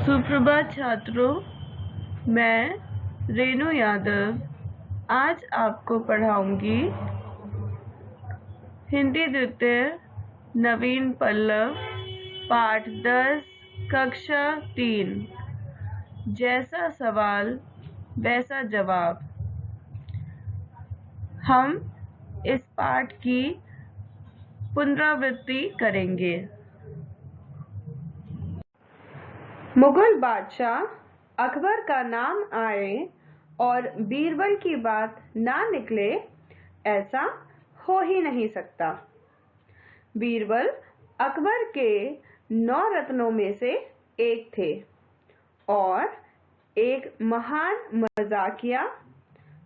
सुप्रभात छात्रों, मैं रेणु यादव आज आपको पढ़ाऊंगी हिंदी द्वितीय नवीन पल्लव पाठ 10 कक्षा 3। जैसा सवाल वैसा जवाब। हम इस पाठ की पुनरावृत्ति करेंगे। मुगल बादशाह अकबर का नाम आए और बीरबल की बात ना निकले, ऐसा हो ही नहीं सकता। बीरबल अकबर के 9 रत्नों में से एक थे और एक महान मजाकिया,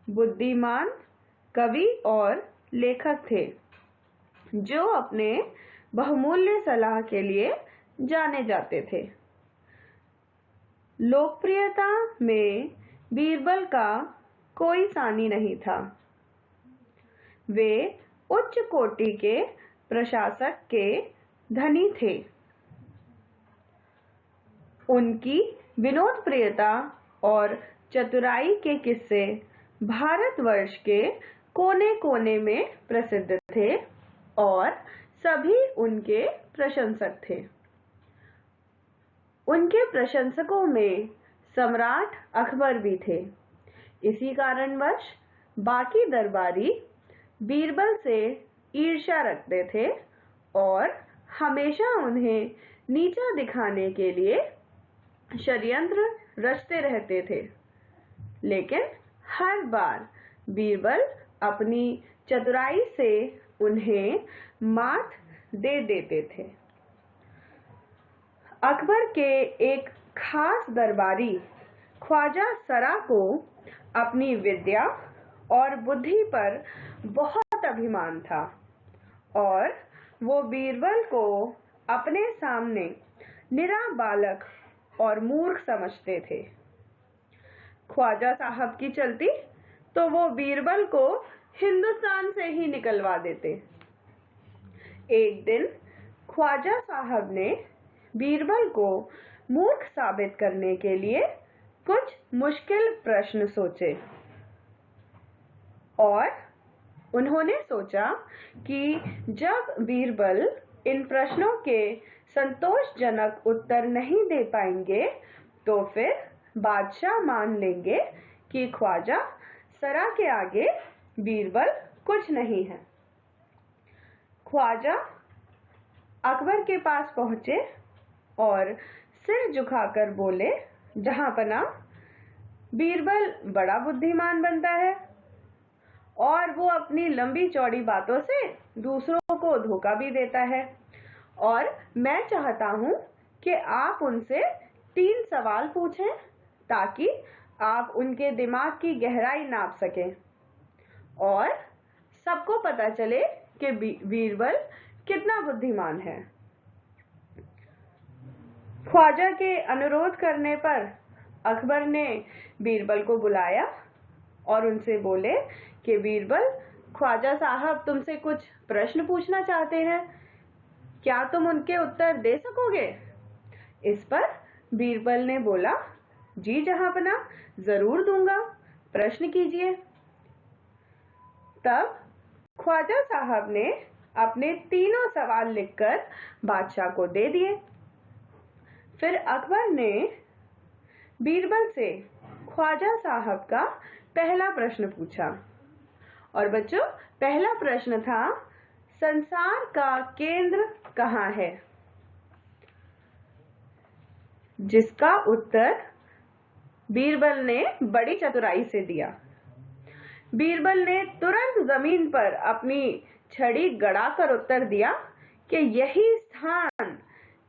बुद्धिमान कवि और लेखक थे, जो अपने बहुमूल्य सलाह के लिए जाने जाते थे। लोकप्रियता में बीरबल का कोई सानी नहीं था। वे उच्च कोटि के प्रशासक के धनी थे। उनकी विनोदप्रियता और चतुराई के किस्से भारतवर्ष के कोने-कोने में प्रसिद्ध थे और सभी उनके प्रशंसक थे। उनके प्रशंसकों में सम्राट अकबर भी थे। इसी कारणवश बाकी दरबारी बीरबल से ईर्ष्या रखते थे और हमेशा उन्हें नीचा दिखाने के लिए षड्यंत्र रचते रहते थे। लेकिन हर बार बीरबल अपनी चतुराई से उन्हें मात दे देते थे। अकबर के एक खास दरबारी ख्वाजा सरा को अपनी विद्या और बुद्धि पर बहुत अभिमान था और वो बीरबल को अपने सामने निरा बालक और मूर्ख समझते थे। ख्वाजा साहब की चलती तो वो बीरबल को हिंदुस्तान से ही निकलवा देते। एक दिन ख्वाजा साहब ने बीरबल को मूर्ख साबित करने के लिए कुछ मुश्किल प्रश्न सोचे और उन्होंने सोचा कि जब बीरबल इन प्रश्नों के संतोषजनक उत्तर नहीं दे पाएंगे तो फिर बादशाह मान लेंगे कि ख्वाजा सरा के आगे बीरबल कुछ नहीं है। ख्वाजा अकबर के पास पहुंचे और सिर झुकाकर बोले, जहांपना, बीरबल बड़ा बुद्धिमान बनता है और वो अपनी लंबी चौड़ी बातों से दूसरों को धोखा भी देता है और मैं चाहता हूं कि आप उनसे 3 सवाल पूछें ताकि आप उनके दिमाग की गहराई नाप सकें और सबको पता चले कि बीरबल कितना बुद्धिमान है। ख्वाजा के अनुरोध करने पर अकबर ने बीरबल को बुलाया और उनसे बोले कि बीरबल, ख्वाजा साहब तुमसे कुछ प्रश्न पूछना चाहते हैं, क्या तुम उनके उत्तर दे सकोगे? इस पर बीरबल ने बोला, जी जहांपना, जरूर दूंगा, प्रश्न कीजिए। तब ख्वाजा साहब ने अपने 3 सवाल लिखकर बादशाह को दे दिए। फिर अकबर ने बीरबल से ख्वाजा साहब का पहला प्रश्न पूछा और बच्चों, पहला प्रश्न था, संसार का केंद्र कहाँ है? जिसका उत्तर बीरबल ने बड़ी चतुराई से दिया। बीरबल ने तुरंत जमीन पर अपनी छड़ी गड़ाकर उत्तर दिया कि यही स्थान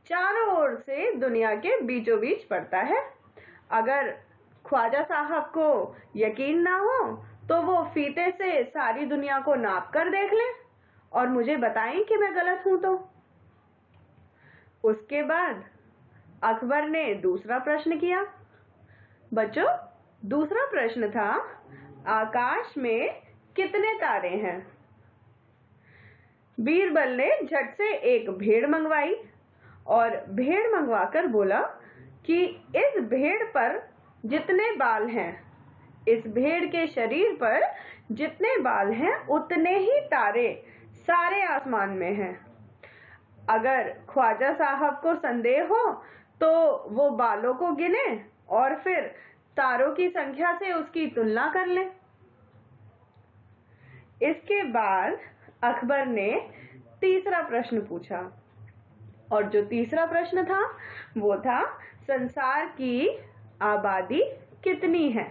चारों ओर से दुनिया के बीचों बीच पड़ता है। अगर ख्वाजा साहब को यकीन ना हो तो वो फीते से सारी दुनिया को नाप कर देख लें और मुझे बताएं कि मैं गलत हूं तो। उसके बाद अकबर ने दूसरा प्रश्न किया। बच्चों, दूसरा प्रश्न था, आकाश में कितने तारे हैं? बीरबल ने झट से एक भेड़ मंगवाई और भेड़ मंगवाकर बोला कि इस भेड़ पर जितने बाल हैं, इस भेड़ के शरीर पर जितने बाल हैं उतने ही तारे सारे आसमान में हैं। अगर ख्वाजा साहब को संदेह हो तो वो बालों को गिने और फिर तारों की संख्या से उसकी तुलना कर लें। इसके बाद अकबर ने तीसरा प्रश्न पूछा, और जो तीसरा प्रश्न था वो था संसार की आबादी कितनी है।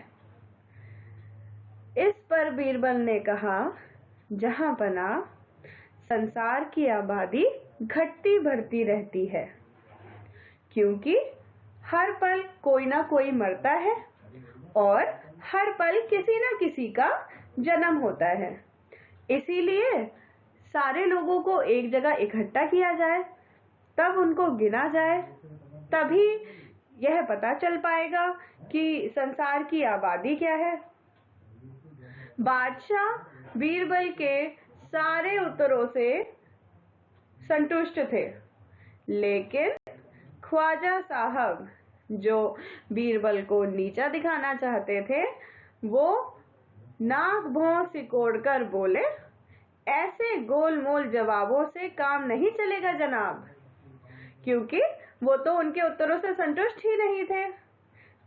इस पर बीरबल ने कहा, जहां पना संसार की आबादी घटती बढ़ती रहती है, क्योंकि हर पल कोई ना कोई मरता है और हर पल किसी न किसी का जन्म होता है। इसीलिए सारे लोगों को एक जगह इकट्ठा किया जाए, तब उनको गिना जाए, तभी यह पता चल पाएगा कि संसार की आबादी क्या है। बादशाह बीरबल के सारे उत्तरों से संतुष्ट थे, लेकिन ख्वाजा साहब जो बीरबल को नीचा दिखाना चाहते थे, वो नाक भौं सिकोड़कर बोले, ऐसे गोलमोल जवाबों से काम नहीं चलेगा जनाब, क्योंकि वो तो उनके उत्तरों से संतुष्ट ही नहीं थे।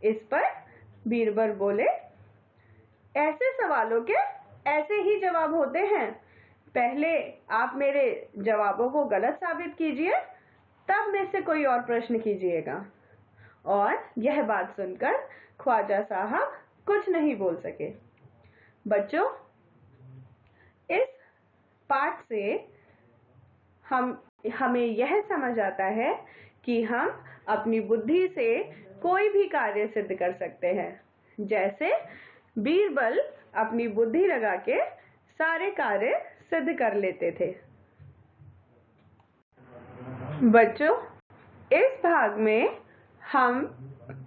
इस पर बीरबल बोले, ऐसे सवालों के ऐसे ही जवाब होते हैं। पहले आप मेरे जवाबों को गलत साबित कीजिए, तब मेरे से कोई और प्रश्न कीजिएगा। और यह बात सुनकर ख्वाजा साहब कुछ नहीं बोल सके। बच्चों, इस पाठ से हमें यह समझ आता है कि हम अपनी बुद्धि से कोई भी कार्य सिद्ध कर सकते हैं, जैसे बीरबल अपनी बुद्धि लगा के सारे कार्य सिद्ध कर लेते थे। बच्चों, इस भाग में हम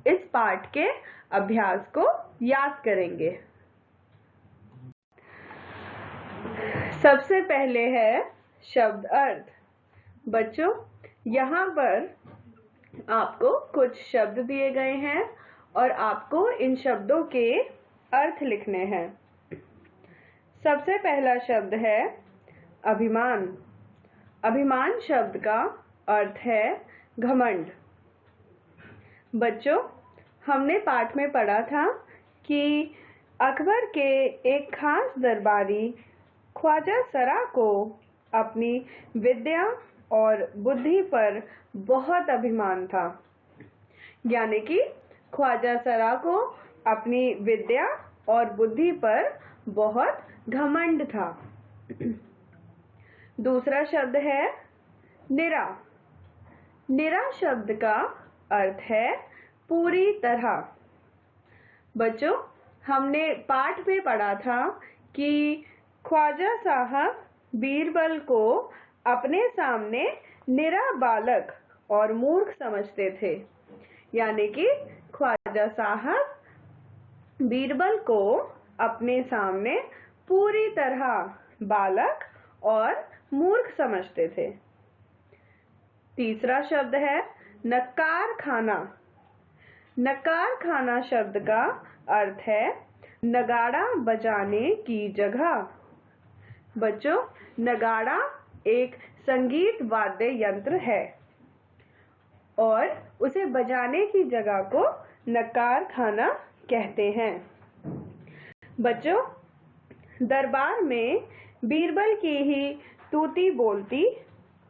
इस पाठ के अभ्यास को याद करेंगे। सबसे पहले है शब्द अर्थ। बच्चों, यहाँ पर आपको कुछ शब्द दिए गए हैं और आपको इन शब्दों के अर्थ लिखने हैं। सबसे पहला शब्द है अभिमान। अभिमान शब्द का अर्थ है घमंड। बच्चों, हमने पाठ में पढ़ा था कि अकबर के एक खास दरबारी ख्वाजा सरा को अपनी विद्या और बुद्धि पर बहुत अभिमान था, यानी कि ख्वाजा सरा को अपनी विद्या और बुद्धि पर बहुत घमंड था। दूसरा शब्द है निरा। निरा शब्द का अर्थ है पूरी तरह। बच्चों, हमने पाठ में पढ़ा था कि ख्वाजा साहब बीरबल को अपने सामने निरा बालक और मूर्ख समझते थे, यानी कि ख्वाजा साहब बीरबल को अपने सामने पूरी तरह बालक और मूर्ख समझते थे। तीसरा शब्द है नकार खाना। नकार खाना शब्द का अर्थ है नगाड़ा बजाने की जगह। बच्चों, नगाड़ा एक संगीत वाद्य यंत्र है और उसे बजाने की जगह को नकार खाना कहते हैं। बच्चों, दरबार में बीरबल की ही तूती बोलती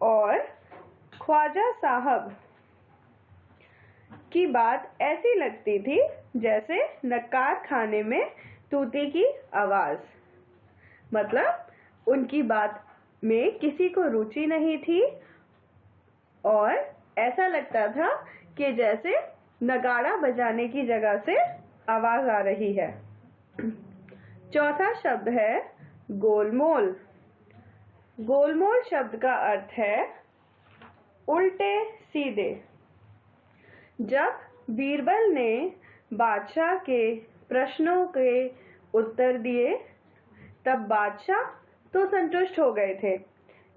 और ख्वाजा साहब की बात ऐसी लगती थी जैसे नकार खाने में तूती की आवाज। मतलब उनकी बात में किसी को रुचि नहीं थी और ऐसा लगता था कि जैसे नगाड़ा बजाने की जगह से आवाज आ रही है। चौथा शब्द है गोलमोल। गोलमोल शब्द का अर्थ है उल्टे सीधे। जब बीरबल ने बादशाह के प्रश्नों के उत्तर दिए, तब बादशाह तो संतुष्ट हो गए थे,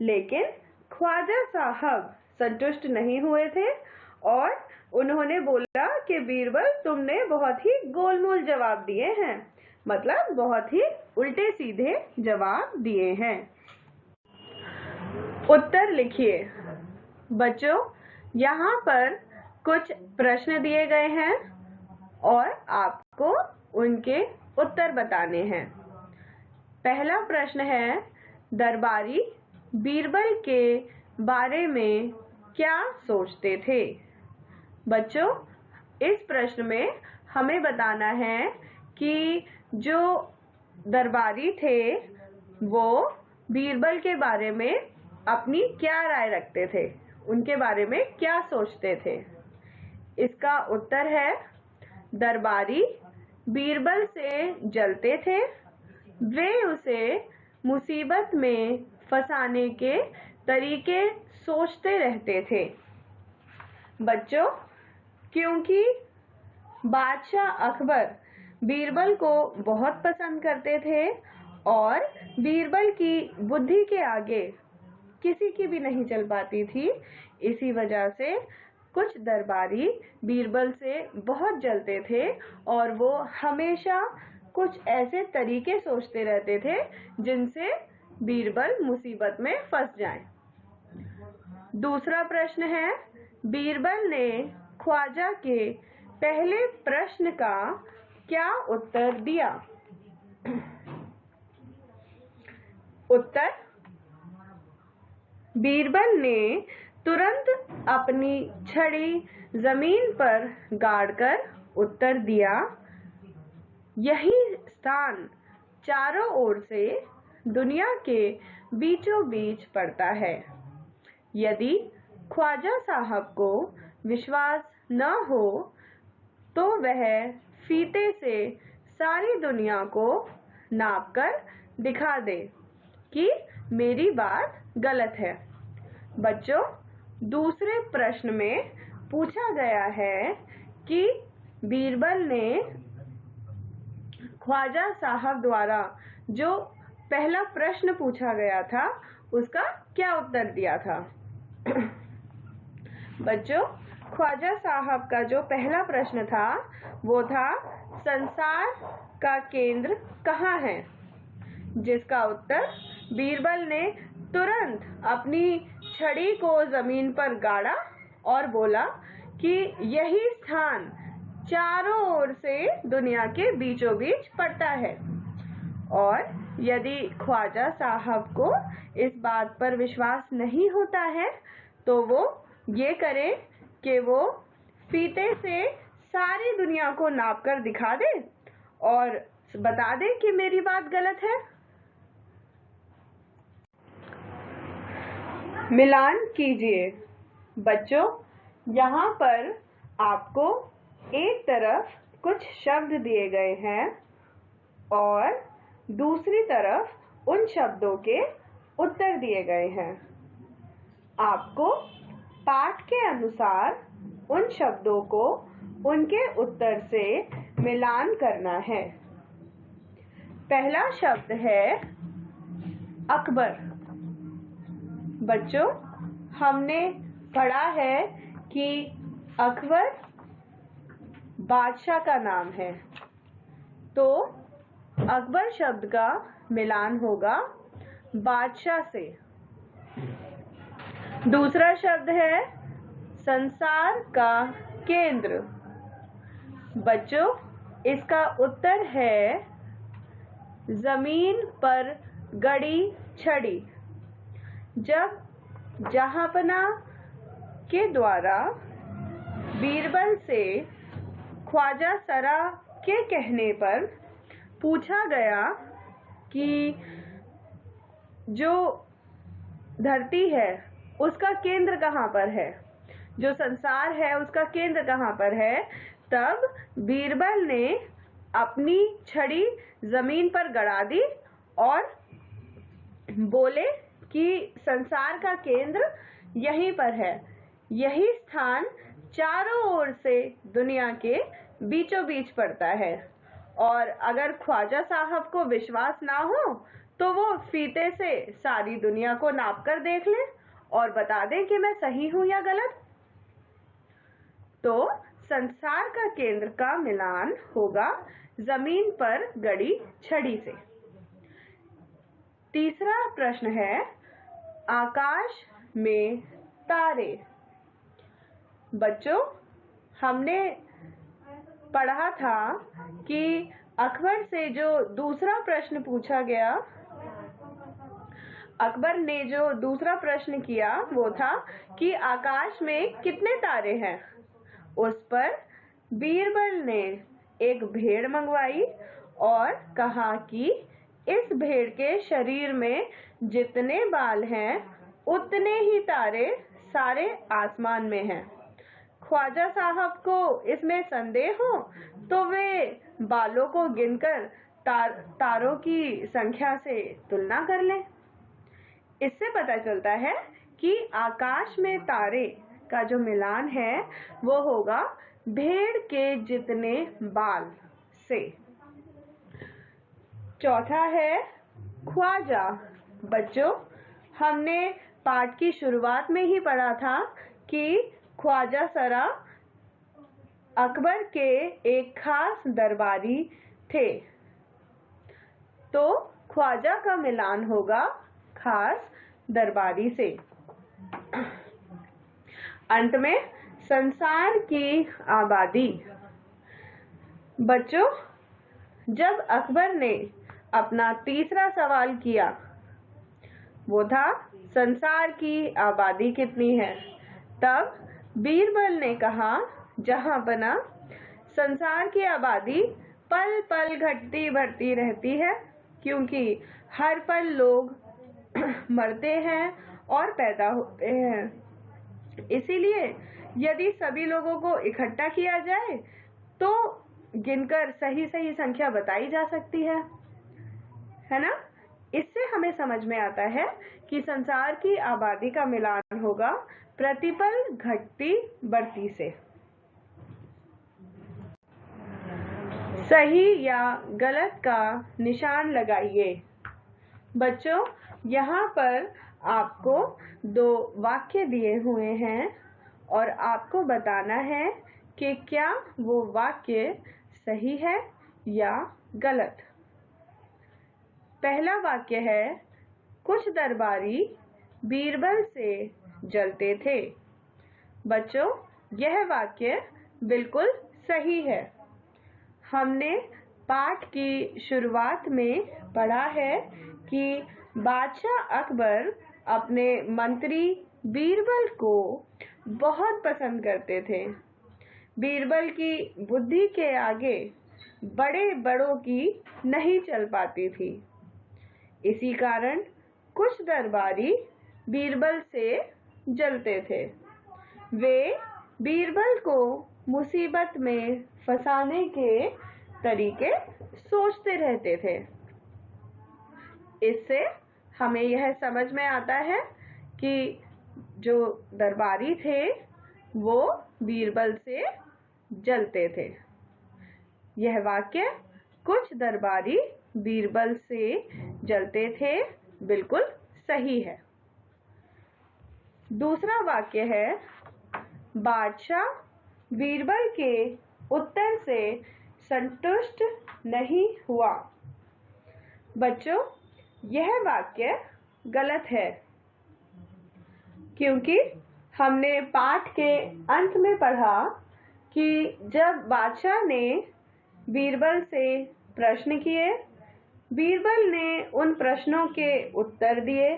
लेकिन ख्वाजा साहब संतुष्ट नहीं हुए थे और उन्होंने बोला कि बीरबल तुमने बहुत ही गोलमोल जवाब दिए हैं, मतलब बहुत ही उल्टे सीधे जवाब दिए हैं। उत्तर लिखिए। बच्चों, यहाँ पर कुछ प्रश्न दिए गए हैं और आपको उनके उत्तर बताने हैं। पहला प्रश्न है, दरबारी बीरबल के बारे में क्या सोचते थे? बच्चों, इस प्रश्न में हमें बताना है कि जो दरबारी थे वो बीरबल के बारे में अपनी क्या राय रखते थे, उनके बारे में क्या सोचते थे। इसका उत्तर है, दरबारी बीरबल से जलते थे, वे उसे मुसीबत में फंसाने के तरीके सोचते रहते थे। बच्चों, क्योंकि बादशाह अकबर बीरबल को बहुत पसंद करते थे और बीरबल की बुद्धि के आगे किसी की भी नहीं चल पाती थी, इसी वजह से कुछ दरबारी बीरबल से बहुत जलते थे और वो हमेशा कुछ ऐसे तरीके सोचते रहते थे जिनसे बीरबल मुसीबत में फंस जाए। दूसरा प्रश्न है, बीरबल ने ख्वाजा के पहले प्रश्न का क्या उत्तर दिया? उत्तर, बीरबल ने तुरंत अपनी छड़ी जमीन पर गाड़कर उत्तर दिया, यही स्थान चारों ओर से दुनिया के बीचों बीच पड़ता है। यदि ख्वाजा साहब को विश्वास न हो तो वह फीते से सारी दुनिया को नापकर दिखा दे कि मेरी बात गलत है। बच्चों, दूसरे प्रश्न में पूछा गया है कि बीरबल ने ख्वाजा साहब द्वारा जो पहला प्रश्न पूछा गया था उसका क्या उत्तर दिया था। बच्चों, ख्वाजा साहब का जो पहला प्रश्न था वो था, संसार का केंद्र कहाँ है? जिसका उत्तर बीरबल ने तुरंत अपनी छड़ी को जमीन पर गाड़ा और बोला कि यही स्थान चारों ओर से दुनिया के बीचों बीच पड़ता है। और यदि ख्वाजा साहब को इस बात पर विश्वास नहीं होता है तो वो ये करे कि वो फीते से सारी दुनिया को नापकर दिखा दे और बता दे कि मेरी बात गलत है। मिलान कीजिए। बच्चों, यहाँ पर आपको एक तरफ कुछ शब्द दिए गए हैं और दूसरी तरफ उन शब्दों के उत्तर दिए गए हैं। आपको पाठ के अनुसार उन शब्दों को उनके उत्तर से मिलान करना है। पहला शब्द है अकबर। बच्चों, हमने पढ़ा है कि अकबर बादशाह का नाम है, तो अकबर शब्द का मिलान होगा बादशाह से। दूसरा शब्द है संसार का केंद्र। बच्चों, इसका उत्तर है जमीन पर गड़ी छड़ी। जब जहाँपना के द्वारा बीरबल से ख्वाजा सरा के कहने पर पूछा गया कि जो धरती है उसका केंद्र कहाँ पर है, जो संसार है उसका केंद्र कहाँ पर है, तब बीरबल ने अपनी छड़ी जमीन पर गड़ा दी और बोले कि संसार का केंद्र यहीं पर है, यही स्थान चारों ओर से दुनिया के बीचों बीच पड़ता है। और अगर ख्वाजा साहब को विश्वास ना हो तो वो फीते से सारी दुनिया को नाप कर देख ले और बता दें कि मैं सही हूं या गलत। तो संसार का केंद्र का मिलान होगा जमीन पर गड़ी छड़ी से। तीसरा प्रश्न है, आकाश में तारे। बच्चों, हमने पढ़ा था कि अकबर से जो दूसरा प्रश्न पूछा गया, अकबर ने जो दूसरा प्रश्न किया वो था कि आकाश में कितने तारे हैं। उस पर बीरबल ने एक भेड़ मंगवाई और कहा कि इस भेड़ के शरीर में जितने बाल हैं उतने ही तारे सारे आसमान में हैं। ख्वाजा साहब को इसमें संदेह हो तो वे बालों को गिनकर तारों की संख्या से तुलना कर लें। इससे पता चलता है कि आकाश में तारे का जो मिलान है वो होगा भेड़ के जितने बाल से। चौथा है ख्वाजा। बच्चों, हमने पाठ की शुरुआत में ही पढ़ा था कि ख्वाजा सरा अकबर के एक खास दरबारी थे, तो ख्वाजा का मिलान होगा खास दरबारी से। अंत में संसार की आबादी। बच्चों, जब अकबर ने अपना तीसरा सवाल किया, वो था संसार की आबादी कितनी है, तब बीरबल ने कहा, जहां बना संसार की आबादी पल पल घटती बढ़ती रहती है, क्योंकि हर पल लोग मरते हैं और पैदा होते हैं। इसीलिए यदि सभी लोगों को इकट्ठा किया जाए तो गिनकर सही सही संख्या बताई जा सकती है ना। इससे हमें समझ में आता है कि संसार की आबादी का मिलान होगा प्रतिपल घटती बढ़ती से। सही या गलत का निशान लगाइए। बच्चों, यहाँ पर आपको 2 वाक्य दिए हुए हैं और आपको बताना है कि क्या वो वाक्य सही है या गलत। पहला वाक्य है, कुछ दरबारी बीरबल से जलते थे। बच्चों, यह वाक्य बिल्कुल सही है। हमने पाठ की शुरुआत में पढ़ा है कि बादशाह अकबर अपने मंत्री बीरबल को बहुत पसंद करते थे। बीरबल की बुद्धि के आगे बड़े बड़ों की नहीं चल पाती थी। इसी कारण कुछ दरबारी बीरबल से जलते थे। वे बीरबल को मुसीबत में फंसाने के तरीके सोचते रहते थे। इससे हमें यह समझ में आता है कि जो दरबारी थे वो बीरबल से जलते थे। यह वाक्य कुछ दरबारी बीरबल से जलते थे बिल्कुल सही है। दूसरा वाक्य है, बादशाह बीरबल के उत्तर से संतुष्ट नहीं हुआ। बच्चों, यह वाक्य गलत है, क्योंकि हमने पाठ के अंत में पढ़ा कि जब बादशाह ने बीरबल से प्रश्न किए, बीरबल ने उन प्रश्नों के उत्तर दिए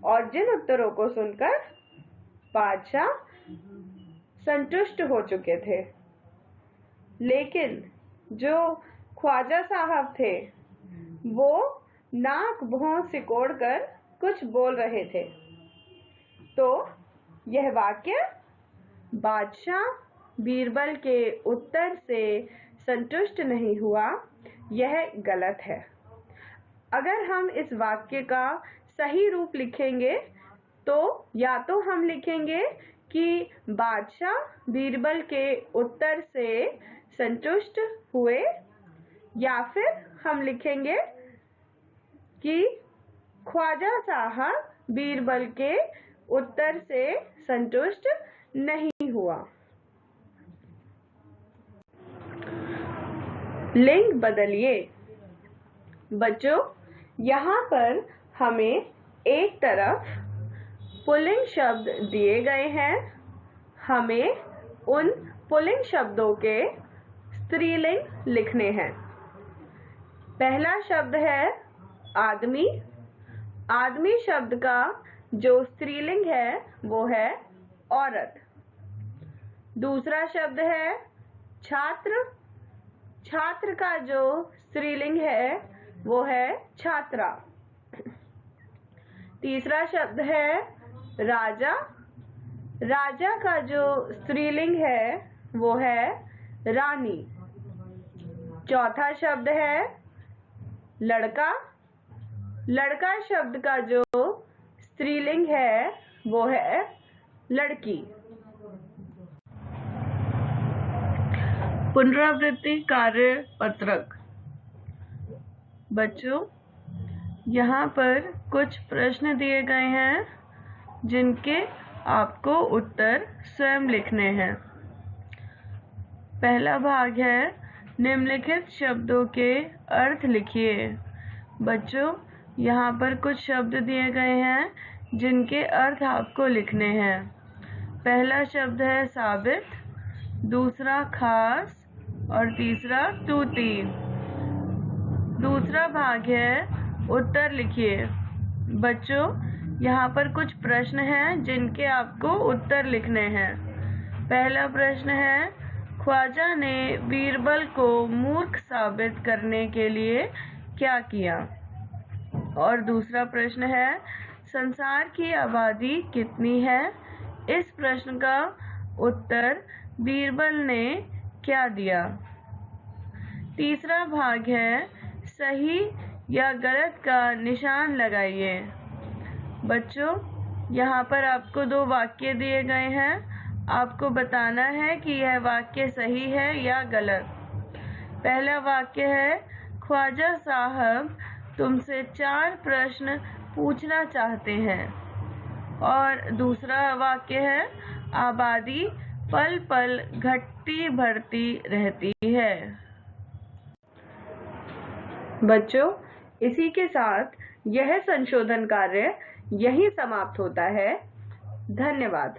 और जिन उत्तरों को सुनकर बादशाह संतुष्ट हो चुके थे। लेकिन जो ख्वाजा साहब थे वो नाक भौं सिकोड़कर कुछ बोल रहे थे। तो यह वाक्य बादशाह बीरबल के उत्तर से संतुष्ट नहीं हुआ, यह गलत है। अगर हम इस वाक्य का सही रूप लिखेंगे तो या तो हम लिखेंगे कि बादशाह बीरबल के उत्तर से संतुष्ट हुए, या फिर हम लिखेंगे कि ख्वाजा साहब बीरबल के उत्तर से संतुष्ट नहीं हुआ। लिंग बदलिए। बच्चों, यहाँ पर हमें एक तरफ पुल्लिंग शब्द दिए गए हैं। हमें उन पुल्लिंग शब्दों के स्त्रीलिंग लिखने हैं। पहला शब्द है आदमी। आदमी शब्द का जो स्त्रीलिंग है वो है औरत। दूसरा शब्द है छात्र। छात्र का जो स्त्रीलिंग है वो है छात्रा। तीसरा शब्द है राजा। राजा का जो स्त्रीलिंग है वो है रानी। चौथा शब्द है लड़का। लड़का शब्द का जो स्त्रीलिंग है वो है लड़की। पुनरावृत्ति कार्य पत्रक। बच्चों, यहाँ पर कुछ प्रश्न दिए गए हैं जिनके आपको उत्तर स्वयं लिखने हैं। पहला भाग है निम्नलिखित शब्दों के अर्थ लिखिए। बच्चों, यहाँ पर कुछ शब्द दिए गए हैं जिनके अर्थ आपको लिखने हैं। पहला शब्द है साबित, दूसरा खास और तीसरा तूती। दूसरा भाग है उत्तर लिखिए। बच्चों, यहाँ पर कुछ प्रश्न हैं जिनके आपको उत्तर लिखने हैं। पहला प्रश्न है ख्वाजा ने बीरबल को मूर्ख साबित करने के लिए क्या किया। और दूसरा प्रश्न है संसार की आबादी कितनी है। इस प्रश्न का उत्तर बीरबल ने क्या दिया। तीसरा भाग है सही या गलत का निशान लगाइए। बच्चों, यहाँ पर आपको दो वाक्य दिए गए हैं। आपको बताना है कि यह वाक्य सही है या गलत। पहला वाक्य है ख्वाजा साहब तुमसे 4 प्रश्न पूछना चाहते हैं। और दूसरा वाक्य है आबादी पल पल घटती बढ़ती रहती है। बच्चों, इसी के साथ यह संशोधन कार्य यहीं समाप्त होता है। धन्यवाद।